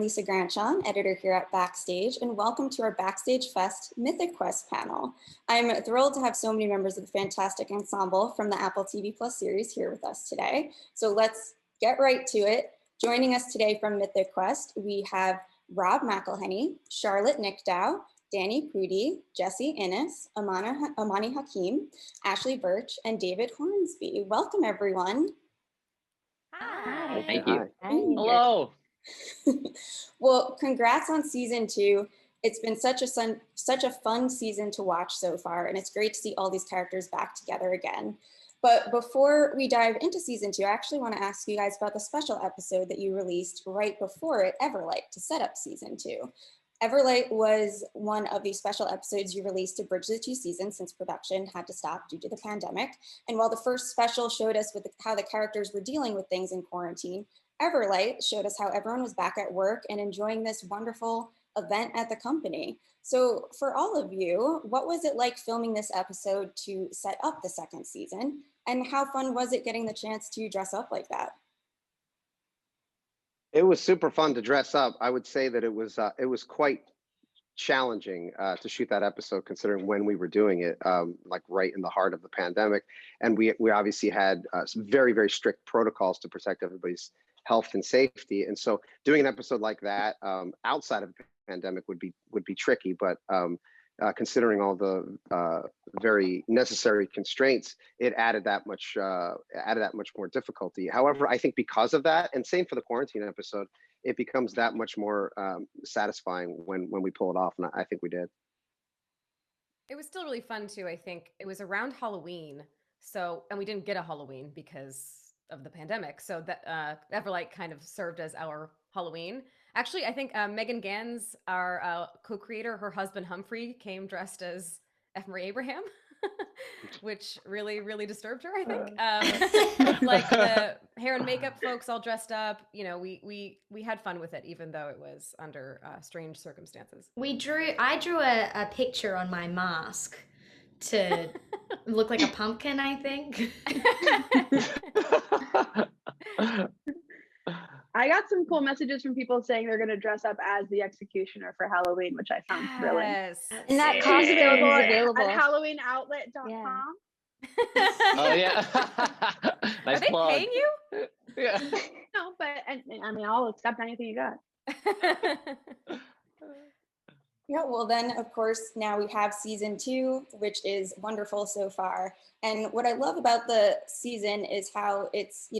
Lisa Granchon, editor here at Backstage, and welcome to our BackstageFest Mythic Quest panel. I'm thrilled to have so many members of the fantastic ensemble from the Apple TV Plus series here with us today. So let's get right to it. Joining us today from Mythic Quest, we have Rob McElhenney, Charlotte Nicdao, Danny Pudi, Jessie Ennis, Imani Hakim, Ashley Burch, and David Hornsby. Welcome, everyone. Hi. Thank you. Hi. Hello. Well, congrats on season 2. It's been such a fun season to watch so far, and it's great to see all these characters back together again. But before we dive into season 2, I actually want to ask you guys about the special episode that you released right before it, Everlight, to set up season 2. Everlight was one of the special episodes you released to bridge the 2 seasons since production had to stop due to the pandemic. And while the first special showed us how the characters were dealing with things in quarantine, Everlight showed us how everyone was back at work and enjoying this wonderful event at the company. So for all of you, what was it like filming this episode to set up the second season? And how fun was it getting the chance to dress up like that? It was super fun to dress up. I would say that it was quite challenging to shoot that episode, considering when we were doing it, like right in the heart of the pandemic. And we obviously had some very, very strict protocols to protect everybody's health and safety. And so doing an episode like that outside of the pandemic would be tricky, but considering all the very necessary constraints, it added that much more difficulty. However, I think because of that, and same for the quarantine episode, it becomes that much more satisfying when we pull it off, and I think we did. It was still really fun too. I think it was around Halloween, and we didn't get a Halloween because of the pandemic. So that Everlight kind of served as our Halloween. Actually, I think Megan Gans, our co-creator, her husband Humphrey came dressed as F. Murray Abraham, which really, really disturbed her, I think. Like the hair and makeup folks all dressed up. You know, we had fun with it, even though it was under strange circumstances. I drew a picture on my mask to look like a pumpkin, I think. I got some cool messages from people saying they're going to dress up as the executioner for Halloween, which I found thrilling. And that It's costume is available at HalloweenOutlet.com. Yeah. Oh yeah. Nice Are they plug. paying you? Yeah. No, but I mean, I'll accept anything you got. Yeah, well then, of course, now we have season 2, which is wonderful so far. And what I love about the season is how it's,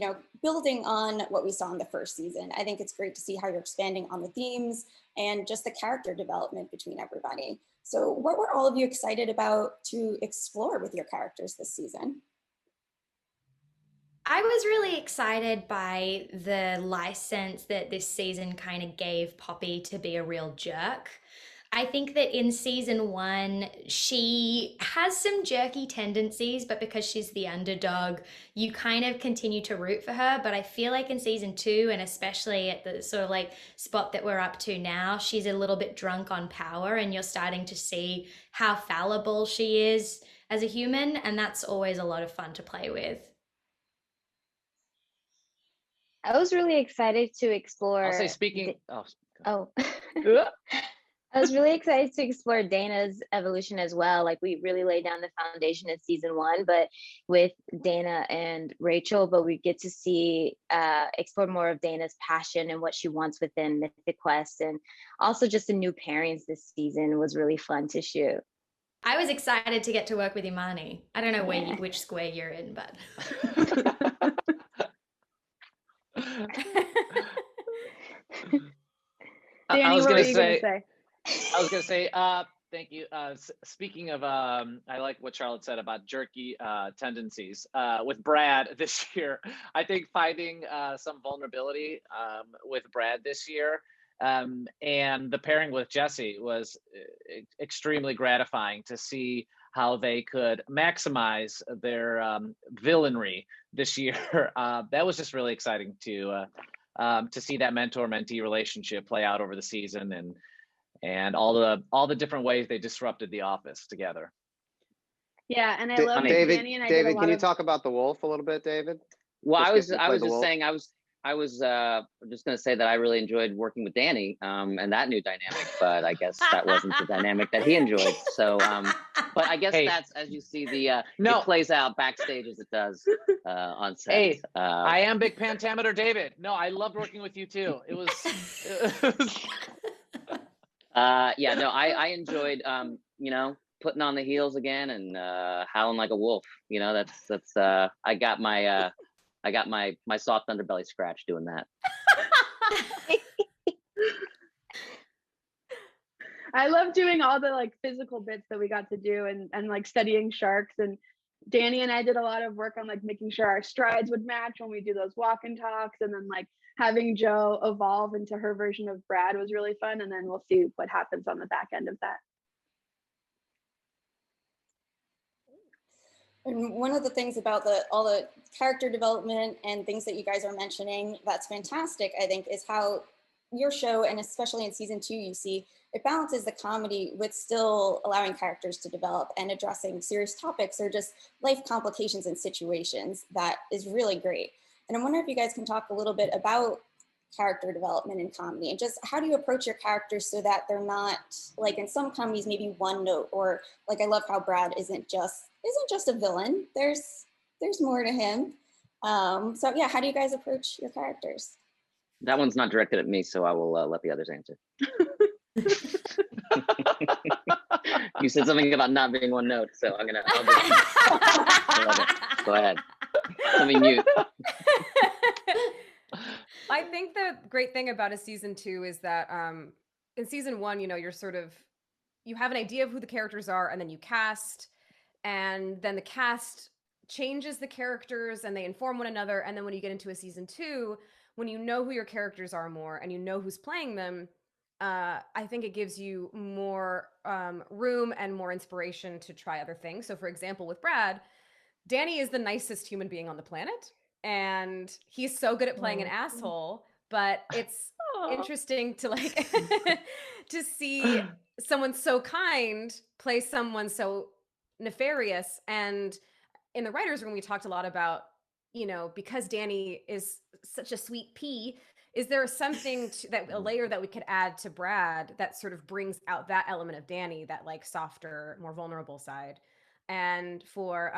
building on what we saw in the first season. I think it's great to see how you're expanding on the themes and just the character development between everybody. So what were all of you excited about to explore with your characters this season? I was really excited by the license that this season kind of gave Poppy to be a real jerk. I think that in season 1, she has some jerky tendencies, but because she's the underdog, you kind of continue to root for her. But I feel like in season 2, and especially at the sort of like spot that we're up to now, she's a little bit drunk on power, and you're starting to see how fallible she is as a human. And that's always a lot of fun to play with. I was really excited to explore. I'll say speaking. I was really excited to explore Dana's evolution as well. Like, we really laid down the foundation in season 1, but with Dana and Rachel, but we get to see, explore more of Dana's passion and what she wants within Mythic Quest. And also just the new pairings this season was really fun to shoot. I was excited to get to work with Imani. I don't know which square you're in, but. Danny, what were you going to say? I was going to say, thank you. Speaking of, I like what Charlotte said about jerky tendencies. With Brad this year, I think finding some vulnerability with Brad this year and the pairing with Jessie was extremely gratifying to see how they could maximize their villainry this year. That was just really exciting to see that mentor-mentee relationship play out over the season, and all the different ways they disrupted the office together. Yeah, and I love David. Danny and I David, did a lot can you talk about the wolf a little bit, David? Well, I was just wolf. saying I was just going to say that I really enjoyed working with Danny and that new dynamic, but I guess that wasn't the dynamic that he enjoyed. So, but I guess that's, as you see, it plays out backstage as it does on set. Hey, I am big pentameter David. No, I loved working with you too. It was. Yeah, no, I enjoyed, putting on the heels again and howling like a wolf. That's I got my soft underbelly scratch doing that. I love doing all the like physical bits that we got to do and like studying sharks, and Danny and I did a lot of work on like making sure our strides would match when we do those walk and talks, and then like having Jo evolve into her version of Brad was really fun, and then we'll see what happens on the back end of that. And one of the things about all the character development and things that you guys are mentioning that's fantastic, I think, is how your show, and especially in season 2, you see it balances the comedy with still allowing characters to develop and addressing serious topics or just life complications and situations. That is really great. And I'm wondering if you guys can talk a little bit about character development in comedy and just how do you approach your characters so that they're not like in some comedies maybe one note, or like I love how Brad isn't just a villain. There's more to him. So yeah, how do you guys approach your characters? That one's not directed at me, so I will let the others answer. You said something about not being one note, so I'll go ahead. Let me mute. I think the great thing about a season 2 is that in season 1, you have an idea of who the characters are, and then you cast, and then the cast changes the characters and they inform one another. And then when you get into a season 2, when you know who your characters are more and you know who's playing them, I think it gives you more room and more inspiration to try other things. So for example, with Brad, Danny is the nicest human being on the planet, and he's so good at playing an asshole, but it's interesting to like to see someone so kind play someone so nefarious. And in the writers' room, we talked a lot about, because Danny is such a sweet pea, is there something a layer that we could add to Brad that sort of brings out that element of Danny, that like softer, more vulnerable side? And for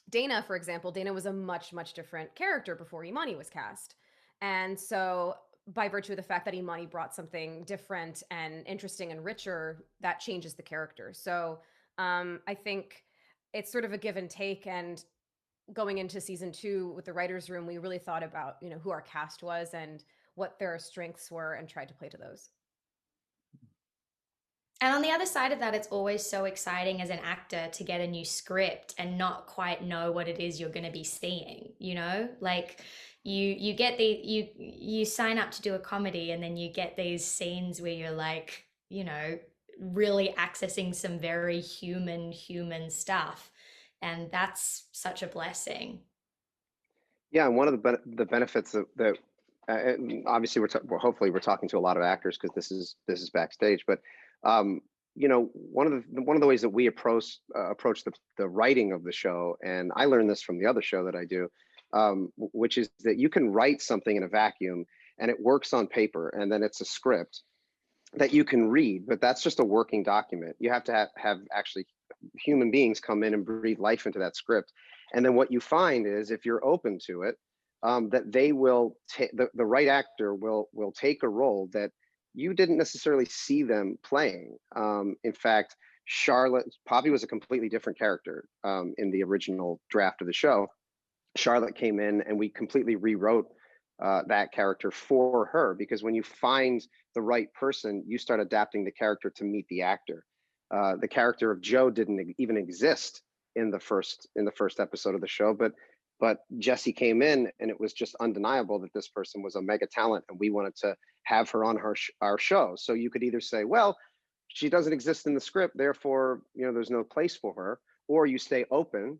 Dana, for example, Dana was a much, much different character before Imani was cast. And so by virtue of the fact that Imani brought something different and interesting and richer, that changes the character. So I think it's sort of a give and take. And going into season 2 with the writers' room, we really thought about, who our cast was and what their strengths were and tried to play to those. And on the other side of that, it's always so exciting as an actor to get a new script and not quite know what it is you're going to be seeing, like you get you sign up to do a comedy, and then you get these scenes where you're like, really accessing some very human stuff. And that's such a blessing. Yeah, and one of the benefits that obviously hopefully we're talking to a lot of actors because this is Backstage, but one of the ways that we approach the writing of the show, and I learned this from the other show that I do, which is that you can write something in a vacuum and it works on paper, and then it's a script that you can read, but that's just a working document. You have to have actually human beings come in and breathe life into that script. And then what you find is, if you're open to it, that they will the right actor will take a role that you didn't necessarily see them playing. In fact, Poppy was a completely different character in the original draft of the show. Charlotte came in and we completely rewrote that character for her, because when you find the right person, you start adapting the character to meet the actor. The character of Jo didn't even exist in the first episode of the show, but Jessie came in, and it was just undeniable that this person was a mega talent, and we wanted to have her on our show. So you could either say, well, she doesn't exist in the script, therefore there's no place for her, or you stay open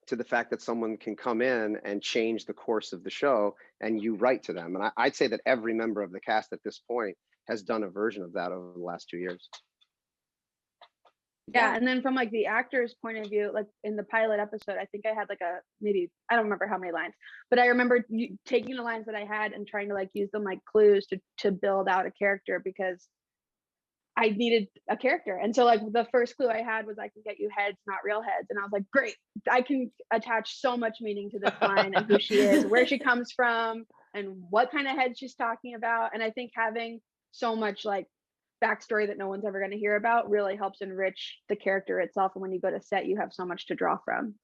to the fact that someone can come in and change the course of the show, and you write to them. And I'd say that every member of the cast at this point has done a version of that over the last 2 years. Yeah, and then from like the actor's point of view, like in the pilot episode, I think I had like maybe I don't remember how many lines, but I remember taking the lines that I had and trying to like use them like clues to build out a character, because I needed a character. And so like the first clue I had was, I can get you heads, not real heads. And I was like, great, I can attach so much meaning to this line and who she is, where she comes from, and what kind of head she's talking about. And I think having so much like backstory that no one's ever going to hear about really helps enrich the character itself. And when you go to set, you have so much to draw from.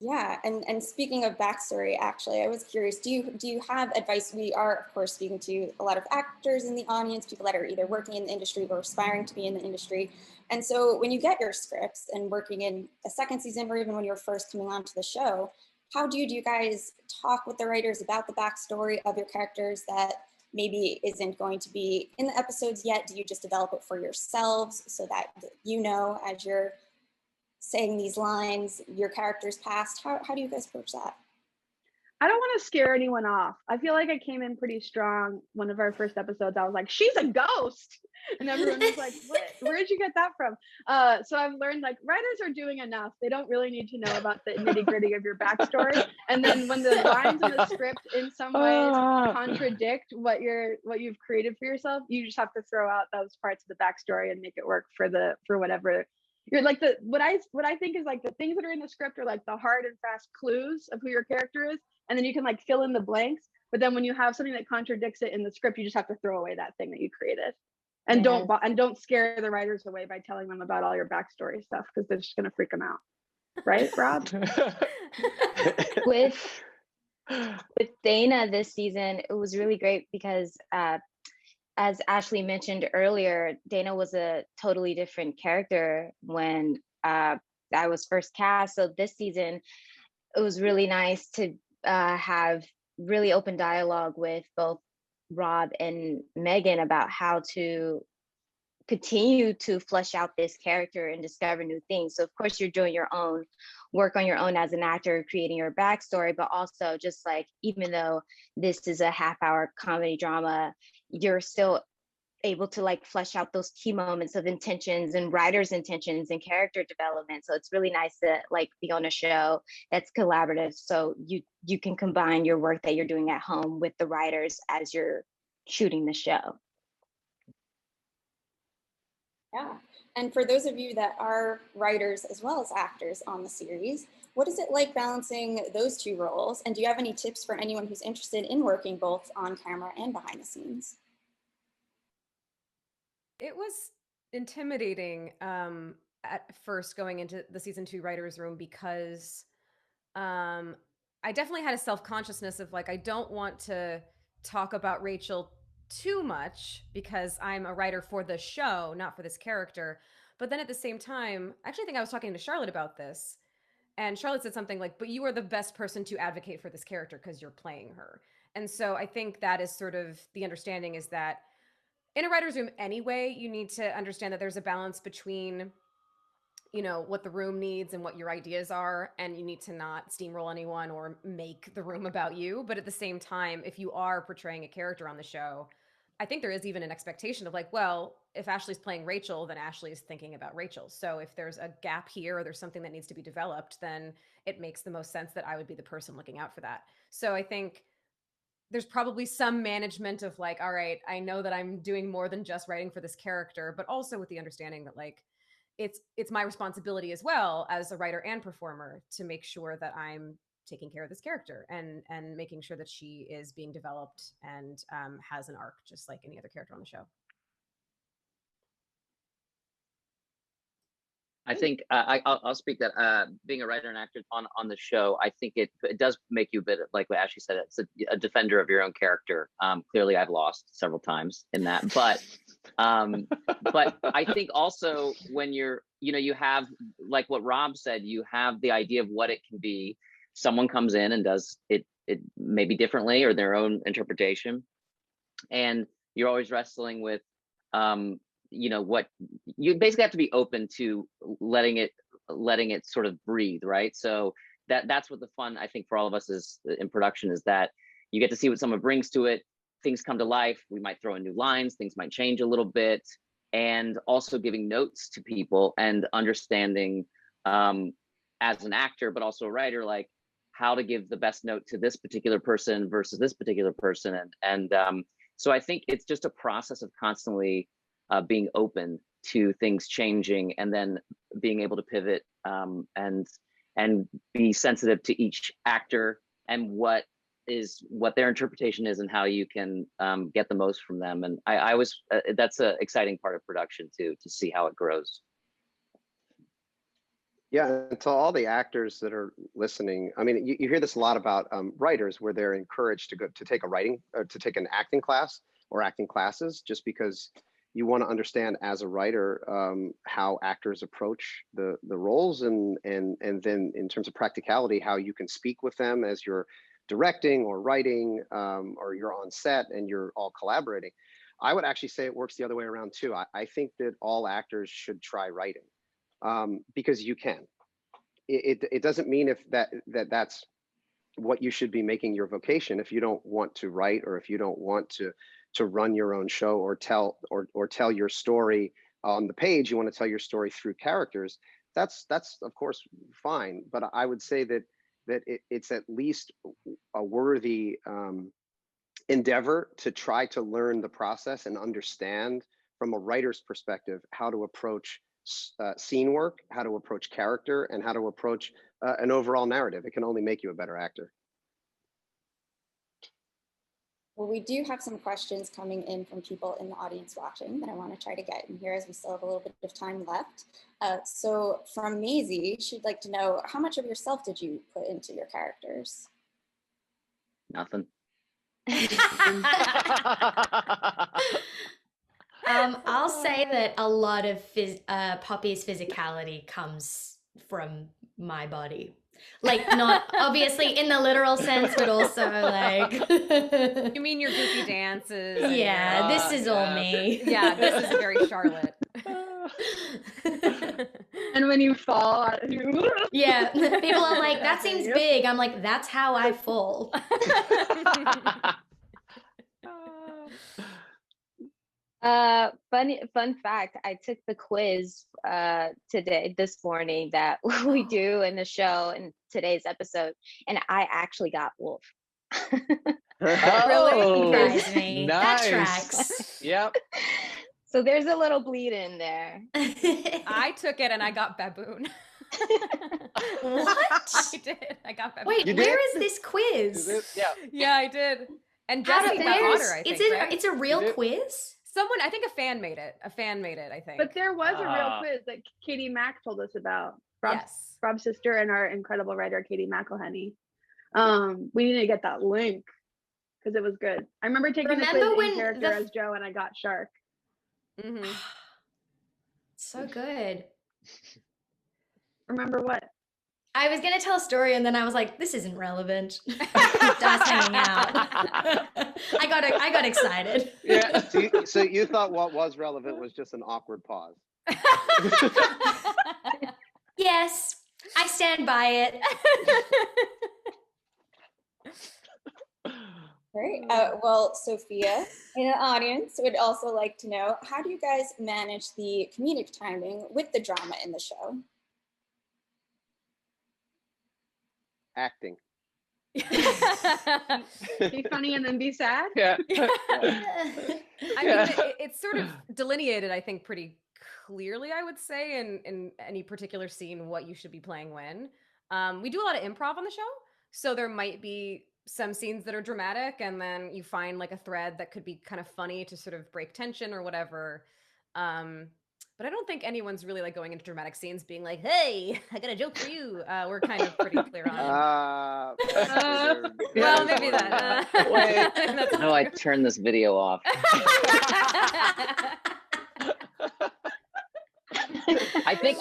Yeah, and speaking of backstory, actually, I was curious, do you have advice? We are, of course, speaking to a lot of actors in the audience, people that are either working in the industry or aspiring to be in the industry. And so when you get your scripts and working in a second season, or even when you're first coming onto the show, how do you guys talk with the writers about the backstory of your characters that maybe isn't going to be in the episodes yet? Do you just develop it for yourselves so that you know, as you're saying these lines, your character's past? How do you guys approach that? I don't want to scare anyone off. I feel like I came in pretty strong. One of our first episodes, I was like, she's a ghost. And everyone was like, what? Where did you get that from? So I've learned like writers are doing enough. They don't really need to know about the nitty gritty of your backstory. And then when the lines in the script in some ways contradict what you've created for yourself, you just have to throw out those parts of the backstory and make it work for whatever. You're like what I think is like the things that are in the script are like the hard and fast clues of who your character is, and then you can like fill in the blanks. But then when you have something that contradicts it in the script, you just have to throw away that thing that you created, and don't scare the writers away by telling them about all your backstory stuff, because they're just gonna freak them out, right, Rob? with Dana this season, it was really great because as Ashley mentioned earlier, Dana was a totally different character when I was first cast. So this season, it was really nice to have really open dialogue with both Rob and Megan about how to continue to flesh out this character and discover new things. So of course you're doing your own work on your own as an actor, creating your backstory, but also just like, even though this is a half-hour comedy drama, you're still able to like flesh out those key moments of intentions and writers' intentions and character development. So it's really nice to like be on a show that's collaborative. So you can combine your work that you're doing at home with the writers as you're shooting the show. Yeah, and for those of you that are writers as well as actors on the series, what is it like balancing those two roles? And do you have any tips for anyone who's interested in working both on camera and behind the scenes? It was intimidating at first going into the season 2 writer's room, because I definitely had a self-consciousness of like, I don't want to talk about Rachel too much because I'm a writer for the show, not for this character. But then at the same time, actually I think I was talking to Charlotte about this, and Charlotte said something like, but you are the best person to advocate for this character because you're playing her. And so I think that is sort of the understanding, is that in a writer's room anyway, you need to understand that there's a balance between, you know, what the room needs and what your ideas are, and you need to not steamroll anyone or make the room about you. But at the same time, if you are portraying a character on the show, I think there is even an expectation of like, well, if Ashley's playing Rachel, then Ashley is thinking about Rachel. So if there's a gap here or there's something that needs to be developed, then it makes the most sense that I would be the person looking out for that. So I think there's probably some management of like, all right, I know that I'm doing more than just writing for this character, but also with the understanding that like, it's my responsibility as well as a writer and performer to make sure that I'm taking care of this character and making sure that she is being developed and has an arc just like any other character on the show. I think I'll speak that being a writer and actor on the show, I think it does make you a bit, like what Ashley said, it's a defender of your own character. Clearly, I've lost several times in that, but I think also when you have, like what Rob said, you have the idea of what it can be. Someone comes in and does it maybe differently or their own interpretation, and you're always wrestling with what you basically have to be open to letting it sort of breathe, right? So that's what the fun, I think, for all of us is in production, is that you get to see what someone brings to it. Things come to life. We might throw in new lines, things might change a little bit, and also giving notes to people and understanding as an actor, but also a writer, like how to give the best note to this particular person versus this particular person. And so I think it's just a process of constantly being open to things changing, and then being able to pivot and be sensitive to each actor and what their interpretation is and how you can get the most from them. And I was that's an exciting part of production too, to see how it grows. Yeah, and to all the actors that are listening, I mean, you hear this a lot about writers, where they're encouraged to take a writing, or to take an acting class or acting classes, just because you want to understand as a writer how actors approach the roles, and then in terms of practicality, how you can speak with them as you're directing or writing, or you're on set and you're all collaborating. I would actually say it works the other way around too. I think that all actors should try writing. Because you can. It doesn't mean if that's what you should be making your vocation. If you don't want to write, or if you don't want to run your own show, or tell your story on the page, you want to tell your story through characters, that's of course fine. But I would say that it's at least a worthy endeavor to try to learn the process and understand from a writer's perspective how to approach scene work, how to approach character, and how to approach an overall narrative. It can only make you a better actor. Well, we do have some questions coming in from people in the audience watching that I want to try to get in here, as we still have a little bit of time left. So from Maisie, she'd like to know, how much of yourself did you put into your characters? Nothing. I'll say that a lot of Poppy's physicality comes from my body. Like, not obviously in the literal sense, but also like... You mean your goofy dances? Yeah, this is all me. Yeah, this is very Charlotte. And when you fall, yeah, people are like, that seems big. I'm like, that's how I fall. Fun fact, I took the quiz this morning that we do in the show in today's episode, and I actually got Wolf. Oh, Surprised me. nice. That tracks. Yep. So there's a little bleed in there. I took it and I got Baboon. What? I did. I got Baboon. Wait, where is this quiz? Yeah. Yeah, I did. And How Jessie did- got where's- Otter, I think, right? It's a real quiz? Someone, I think a fan made it. A fan made it, I think. but there was a real quiz that Katie Mack told us about. Rob's sister and our incredible writer, Katie McElhenney. We need to get that link because it was good. I remember taking the quiz in character as Joe, and I got Shark. Mm-hmm. So good. Remember what? I was gonna tell a story and then I was like, this isn't relevant. Just hanging out. I got excited. Yeah. So you thought what was relevant was just an awkward pause. Yes, I stand by it. Great. Well, Sophia in the audience would also like to know, how do you guys manage the comedic timing with the drama in the show? Acting. Be funny and then be sad? Yeah. I mean, it's sort of delineated, I think, pretty clearly, I would say, in any particular scene, what you should be playing when. We do a lot of improv on the show, so there might be some scenes that are dramatic, and then you find like a thread that could be kind of funny to sort of break tension or whatever. But I don't think anyone's really like going into dramatic scenes being like, hey, I got a joke for you. We're kind of pretty clear on it. Well, maybe that. Wait. How do I turn this video off? I think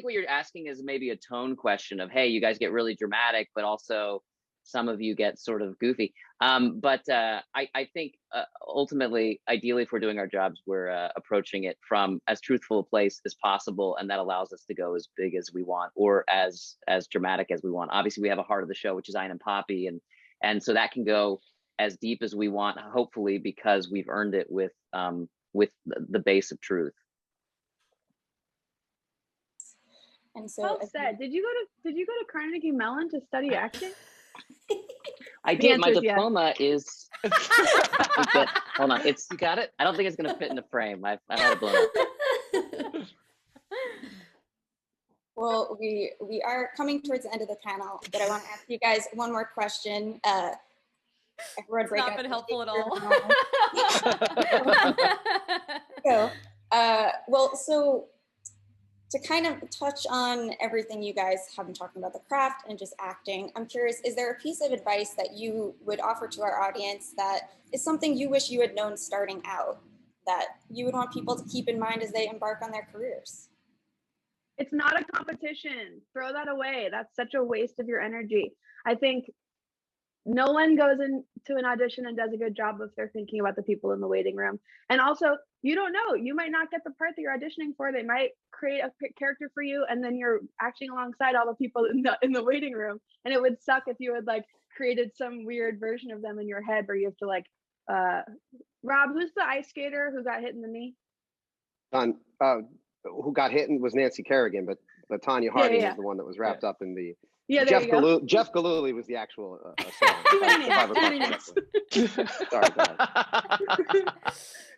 what you're asking is maybe a tone question of, hey, you guys get really dramatic, but also some of you get sort of goofy. But I think ultimately, ideally, if we're doing our jobs, we're approaching it from as truthful a place as possible, and that allows us to go as big as we want or as dramatic as we want. Obviously, we have a heart of the show, which is Ian and Poppy, and so that can go as deep as we want, hopefully, because we've earned it with with the base of truth. And so, well said. Did you go to Carnegie Mellon to study acting? I The did. My answer is yes. diploma is. Hold on, you got it. I don't think it's gonna fit in the frame. I've had it blown up. Well, we are coming towards the end of the panel, but I want to ask you guys one more question. It's not been helpful at all. So to kind of touch on everything you guys have been talking about, the craft and just acting, I'm curious, is there a piece of advice that you would offer to our audience that is something you wish you had known starting out, that you would want people to keep in mind as they embark on their careers? It's not a competition. Throw that away. That's such a waste of your energy. I think no one goes into an audition and does a good job if they're thinking about the people in the waiting room. And also, you don't know, you might not get the part that you're auditioning for. They might create a character for you, and then you're acting alongside all the people in the waiting room. And it would suck if you had like created some weird version of them in your head where you have to like, Rob, who's the ice skater who got hit in the knee? Who got hit was Nancy Kerrigan, but Tanya Harding was the one that was wrapped up in the. Yeah, Jeff Galooly was the actual. Sorry,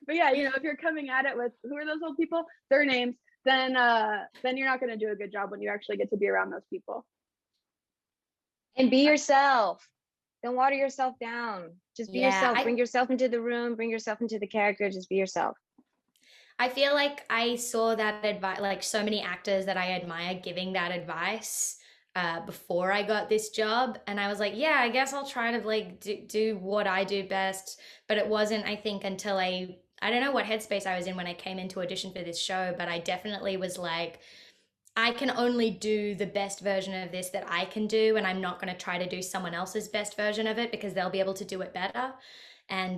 but yeah, if you're coming at it with who are those old people, their names, then you're not going to do a good job when you actually get to be around those people. And be yourself. Don't water yourself down. Just be yourself. Bring yourself into the room. Bring yourself into the character. Just be yourself. I feel like I saw that advice, like so many actors that I admire giving that advice before I got this job. And I was like, yeah, I guess I'll try to like do what I do best. But it wasn't, I think, until I don't know what headspace I was in when I came into audition for this show, but I definitely was like, I can only do the best version of this that I can do. And I'm not going to try to do someone else's best version of it because they'll be able to do it better. And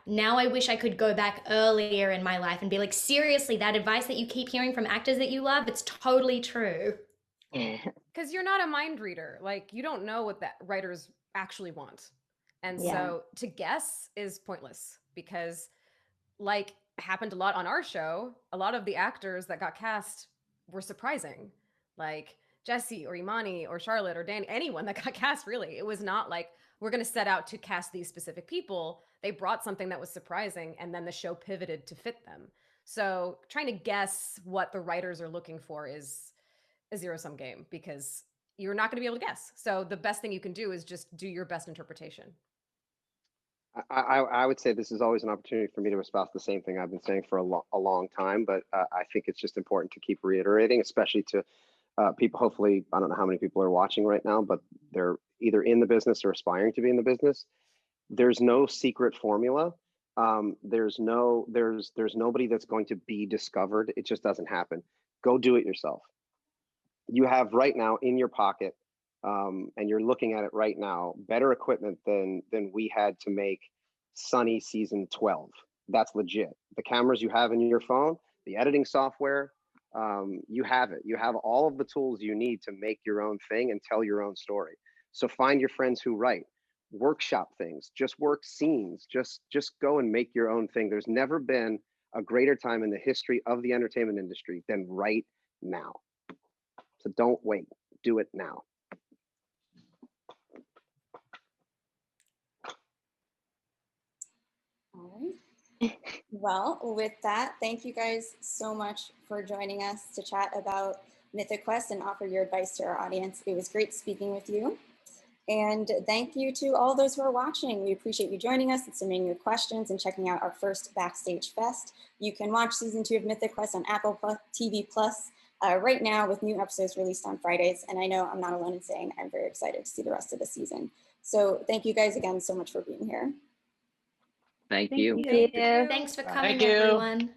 now I wish I could go back earlier in my life and be like, seriously, that advice that you keep hearing from actors that you love, it's totally true. Because you're not a mind reader. Like, you don't know what that writers actually want. And so to guess is pointless because, like happened a lot on our show, a lot of the actors that got cast were surprising. Like Jessie or Imani or Charlotte or Danny, anyone that got cast, really. It was not like, we're going to set out to cast these specific people. They brought something that was surprising, and then the show pivoted to fit them. So trying to guess what the writers are looking for is a zero-sum game because you're not going to be able to guess. So the best thing you can do is just do your best interpretation. I would say this is always an opportunity for me to espouse the same thing I've been saying for a long time, but I think it's just important to keep reiterating, especially to people. Hopefully, I don't know how many people are watching right now, but they're either in the business or aspiring to be in the business. There's no secret formula. There's nobody that's going to be discovered. It just doesn't happen. Go do it yourself. You have right now in your pocket, and you're looking at it right now, better equipment than we had to make Sunny season 12. That's legit. The cameras you have in your phone, the editing software, you have it. You have all of the tools you need to make your own thing and tell your own story. So find your friends who write, workshop things, just work scenes, just go and make your own thing. There's never been a greater time in the history of the entertainment industry than right now. So don't wait, do it now. All right. Well, with that, thank you guys so much for joining us to chat about Mythic Quest and offer your advice to our audience. It was great speaking with you. And thank you to all those who are watching. We appreciate you joining us and submitting your questions and checking out our first Backstage Fest. You can watch season 2 of Mythic Quest on Apple TV Plus right now with new episodes released on Fridays. And I know I'm not alone in saying I'm very excited to see the rest of the season. So thank you guys again so much for being here. Thank you. Thanks for coming, everyone.